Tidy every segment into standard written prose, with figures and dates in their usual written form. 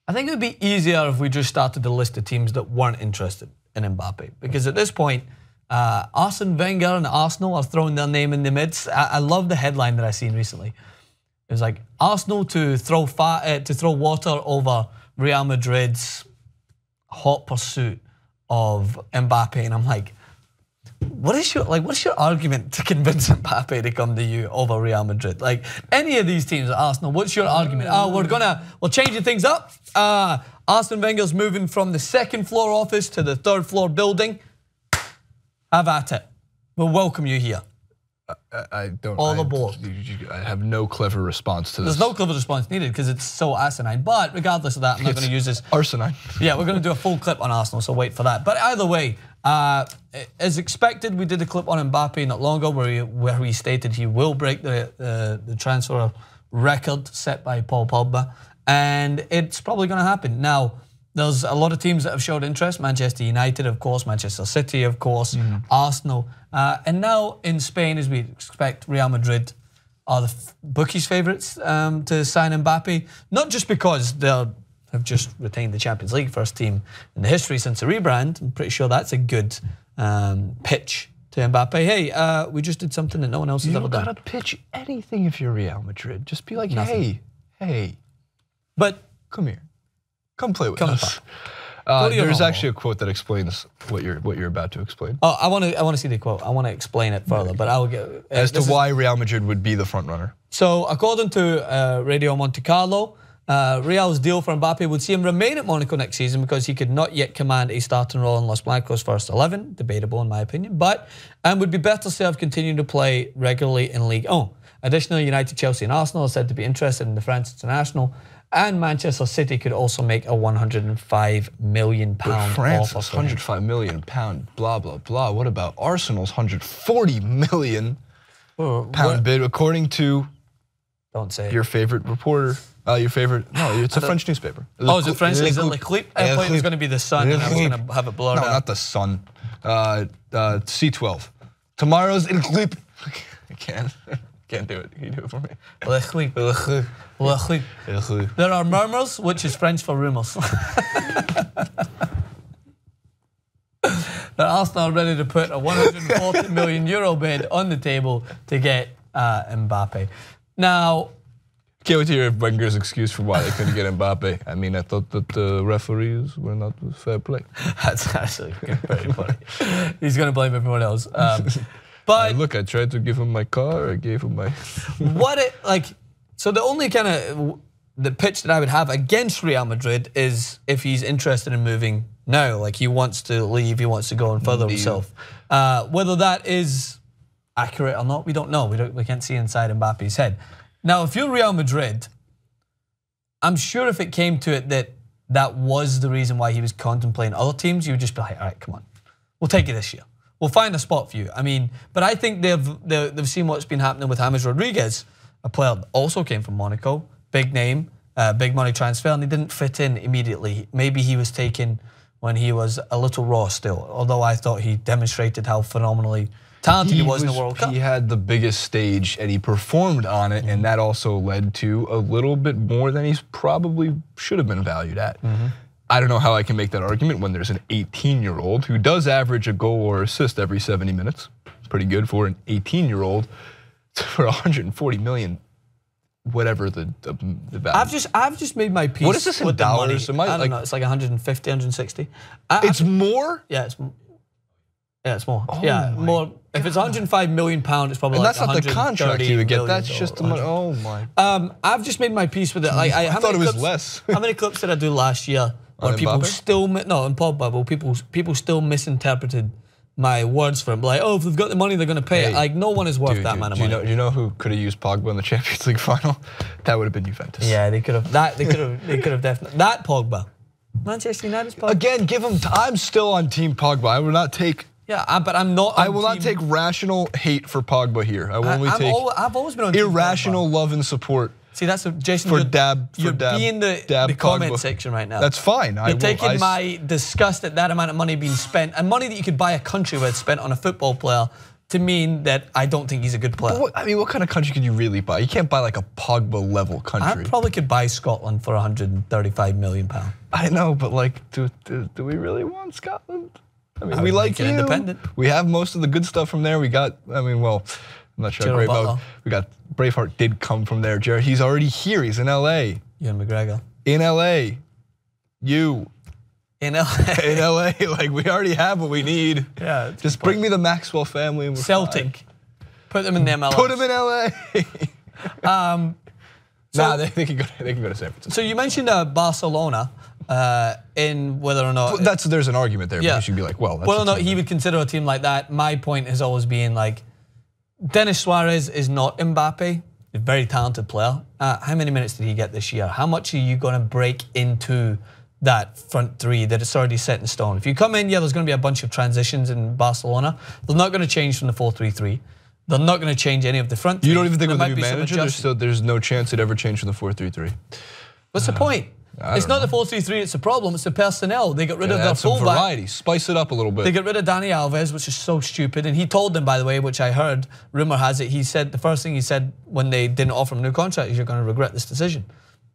I think it would be easier if we just started to list the teams that weren't interested in Mbappe. Because at this point, Arsene Wenger and Arsenal are throwing their name in the midst. I love the headline that I seen recently. It was like, Arsenal to throw water over Real Madrid's hot pursuit of Mbappe. And I'm like, what's your argument to convince Mbappe to come to you over Real Madrid? Like any of these teams at Arsenal, what's your argument? Oh, we're changing things up. Arsene Wenger's moving from the second floor office to the third floor building. Have at it. We'll welcome you here. I don't. All aboard. I have no clever response to this. There's no clever response needed because it's so asinine. But regardless of that, I'm not going to use this. Arsenine. Yeah, we're going to do a full clip on Arsenal, so wait for that. But either way, as expected, we did a clip on Mbappe not long ago where he stated he will break the transfer record set by Paul Pogba, and it's probably going to happen. Now, there's a lot of teams that have showed interest. Manchester United, of course, Manchester City, of course, Arsenal. And now in Spain, as we expect, Real Madrid are the bookies' favourites to sign Mbappe. Not just because they have just retained the Champions League, first team in the history since the rebrand. I'm pretty sure that's a good pitch to Mbappe. Hey, we just did something that no one else has ever done. You don't gotta pitch anything if you're Real Madrid. Just be like, hey. But come here. Come play with us. There's actually a quote that explains what you're about to explain. Oh, I want to see the quote. I want to explain it further, but I will get as to why Real Madrid would be the front runner. So, according to Radio Monte Carlo, Real's deal for Mbappe would see him remain at Monaco next season because he could not yet command a starting role in Los Blancos' first 11, debatable in my opinion, but would be better served continuing to play regularly in League 1. Additionally, United, Chelsea, and Arsenal are said to be interested in the French international. And Manchester City could also make a £105 million offer. France's £105 million, blah, blah, blah. What about Arsenal's £140 million bid, according to your favorite reporter? No, it's a French newspaper. Oh, is it French? Is it L'Equipe? I thought it was going to be the Sun, and I was going to have it blurred out. No, not the Sun. C12. Tomorrow's L'Equipe. I can't do it. Can you do it for me? L'Equipe. There are murmurs, which is French for rumours. That Arsenal are ready to put a €140 million bid on the table to get Mbappe. Now, can't wait to hear Wenger's excuse for why they couldn't get Mbappe. I mean, I thought that the referees were not fair play. That's actually very funny. He's going to blame everyone else. But look, I tried to give him my car. I gave him my. So the only kind of the pitch that I would have against Real Madrid is if he's interested in moving now, like he wants to leave, he wants to go and further himself. Whether that is accurate or not, we don't know. We can't see inside Mbappe's head. Now, if you're Real Madrid, I'm sure if it came to it that was the reason why he was contemplating other teams, you would just be like, all right, come on, we'll take you this year. We'll find a spot for you. I mean, but I think they've seen what's been happening with James Rodriguez, a player that also came from Monaco, big name, big money transfer, and he didn't fit in immediately. Maybe he was taken when he was a little raw still, although I thought he demonstrated how phenomenally talented he was in the World Cup. He had the biggest stage and he performed on it, and that also led to a little bit more than he probably should have been valued at. I don't know how I can make that argument when there's an 18-year-old who does average a goal or assist every 70 minutes. It's pretty good for an 18-year-old for 140 million, whatever the value. I've just made my peace. What is this in dollars? I don't know. It's like 150, 160. It's more? Yeah, it's more. Oh yeah, more. If it's £105 million, it's probably and like that's not the contract you would get. That's just the money. Oh my. I've just made my peace with it. Like I thought it was less. How many clips did I do last year where people still in Pogba, people still misinterpreted my words for him? Like, oh, if they've got the money, they're going to pay it. Like, no one is worth that amount of money. You know who could have used Pogba in the Champions League final? That would have been Juventus. Yeah, they could have. They could have definitely. That Pogba. Manchester United's Pogba. Again, give him. I'm still on Team Pogba. I will not take. Yeah, but I'm not. I will not take rational hate for Pogba here. I will only take. I've always been on irrational love and support. See, that's what Jason. You're being the comment section right now. That's fine. You're taking my disgust at that amount of money being spent, and money that you could buy a country with spent on a football player to mean that I don't think he's a good player. I mean, what kind of country could you really buy? You can't buy like a Pogba level country. I probably could buy Scotland for £135 million. I know, but like, do we really want Scotland? I mean, we like you. Independent. We have most of the good stuff from there. We got, I mean, well, I'm not sure how great about. We got Braveheart did come from there. Jared, he's already here. He's in LA. Ewan McGregor. In LA. In LA. In LA, like we already have what we need. Yeah. Just bring me the Maxwell family and we're Celtic. fine. Put them in the MLS. Put them in LA. So, they can go to San Francisco. So you mentioned Barcelona in whether or not there's an argument there. Because you'd be like, well, that's whether or not he would consider a team like that. My point has always been like, Denis Suarez is not Mbappe. A very talented player. How many minutes did he get this year? How much are you going to break into that front three that it's already set in stone? If you come in, there's going to be a bunch of transitions in Barcelona. They're not going to change from the 4-3-3. They're not going to change any of the front three. You don't even think with the new manager, there's no chance it ever changed from the 4-3-3? What's the point? It's not the 4-3-3, it's the problem, it's the personnel. They got rid of their fullback. Variety, spice it up a little bit. They got rid of Dani Alves, which is so stupid. And he told them, by the way, which I heard, rumor has it, he said, the first thing he said when they didn't offer him a new contract is, you're going to regret this decision.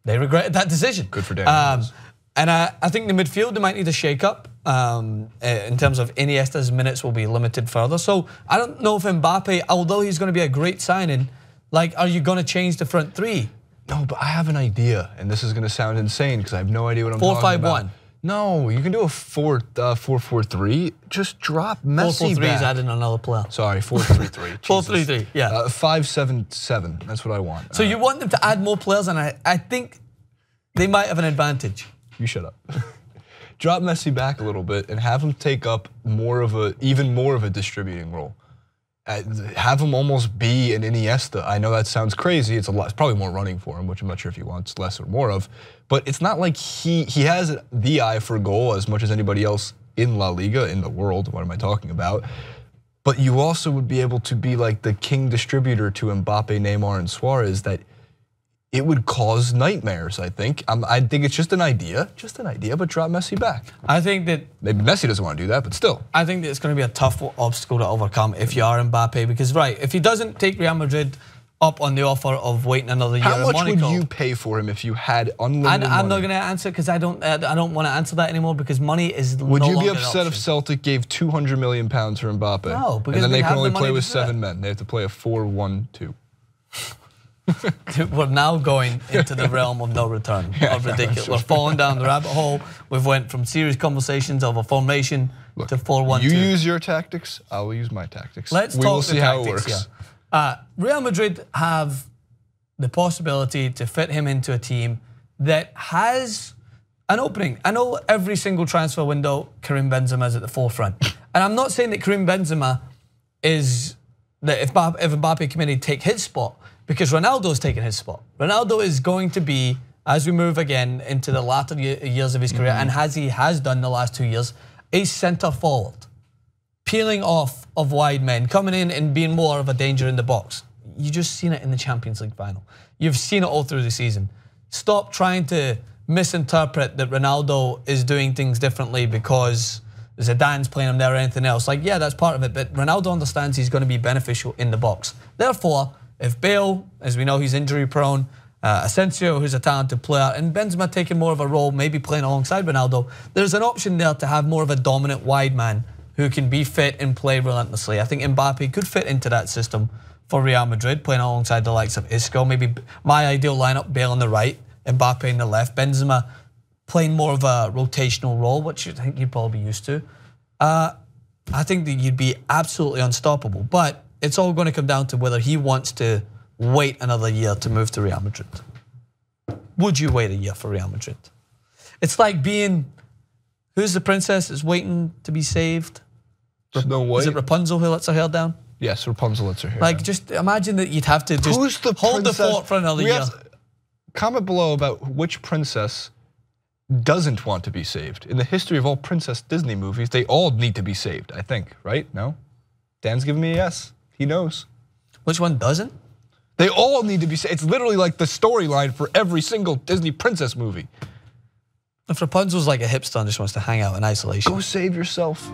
They regretted that decision. Good for Dani Alves. And I think the midfield, they might need a shake-up in terms of Iniesta's minutes will be limited further. So I don't know if Mbappe, although he's going to be a great signing, like, are you going to change the front three? No, but I have an idea, and this is going to sound insane because I have no idea what I'm talking about. 4-5-1. No, you can do a 4-4-3. Just drop Messi 4-4-3 back. is adding another player. Sorry, 4-3-3. 4-3-3, yeah. 5-7-7. That's what I want. So you want them to add more players, and I think they might have an advantage. You shut up. Drop Messi back a little bit and have him take up even more of a distributing role. Have him almost be an Iniesta. I know that sounds crazy. It's probably more running for him, which I'm not sure if he wants less or more of. But it's not like he has the eye for goal as much as anybody else in La Liga, in the world. What am I talking about? But you also would be able to be like the king distributor to Mbappe, Neymar, and Suarez. That it would cause nightmares, I think. I think it's just an idea, but drop Messi back. I think that maybe Messi doesn't want to do that, but still. I think that it's going to be a tough obstacle to overcome if you are Mbappe, because if he doesn't take Real Madrid up on the offer of waiting another year in Monaco. How much would you pay for him if you had unlimited money? I'm not going to answer because I don't want to answer that anymore because money is no longer an option. Would you be upset if Celtic gave £200 million for Mbappe? No, because and then they can only play with 7 men. They have to play a 4-1-2. We're now going into the realm of no return. Of ridiculous. We're falling down the rabbit hole. We've went from serious conversations of a formation to 4-1-2. You use your tactics, I will use my tactics. Let's we talk will see how it works. Yeah. Real Madrid have the possibility to fit him into a team that has an opening. I know every single transfer window, Karim Benzema is at the forefront. And I'm not saying that Karim Benzema is, that if Mbappe committee take his spot, because Ronaldo's taken his spot. Ronaldo is going to be, as we move again into the latter years of his career, and as he has done the last 2 years, a centre forward, peeling off of wide men, coming in and being more of a danger in the box. You just seen it in the Champions League final. You've seen it all through the season. Stop trying to misinterpret that Ronaldo is doing things differently because Zidane's playing him there or anything else. Like, yeah, that's part of it, but Ronaldo understands he's going to be beneficial in the box. Therefore, if Bale, as we know, he's injury prone, Asensio, who's a talented player, and Benzema taking more of a role, maybe playing alongside Ronaldo, there's an option there to have more of a dominant wide man who can be fit and play relentlessly. I think Mbappe could fit into that system for Real Madrid, playing alongside the likes of Isco. Maybe my ideal lineup, Bale on the right, Mbappe on the left, Benzema playing more of a rotational role, which I think you'd probably be used to. I think that you'd be absolutely unstoppable, but it's all going to come down to whether he wants to wait another year to move to Real Madrid. Would you wait a year for Real Madrid? It's like being, who's the princess that's waiting to be saved? Snow White. Is it Rapunzel who lets her hair down? Yes, Rapunzel lets her hair down. down. Just imagine that you'd have to just hold the fort for another year. Comment below about which princess doesn't want to be saved. In the history of all Princess Disney movies, they all need to be saved, I think, right? No? Dan's giving me a yes. He knows. Which one doesn't? They all need to be saved. It's literally like the storyline for every single Disney princess movie. If Rapunzel's like a hipster and just wants to hang out in isolation. Go save yourself.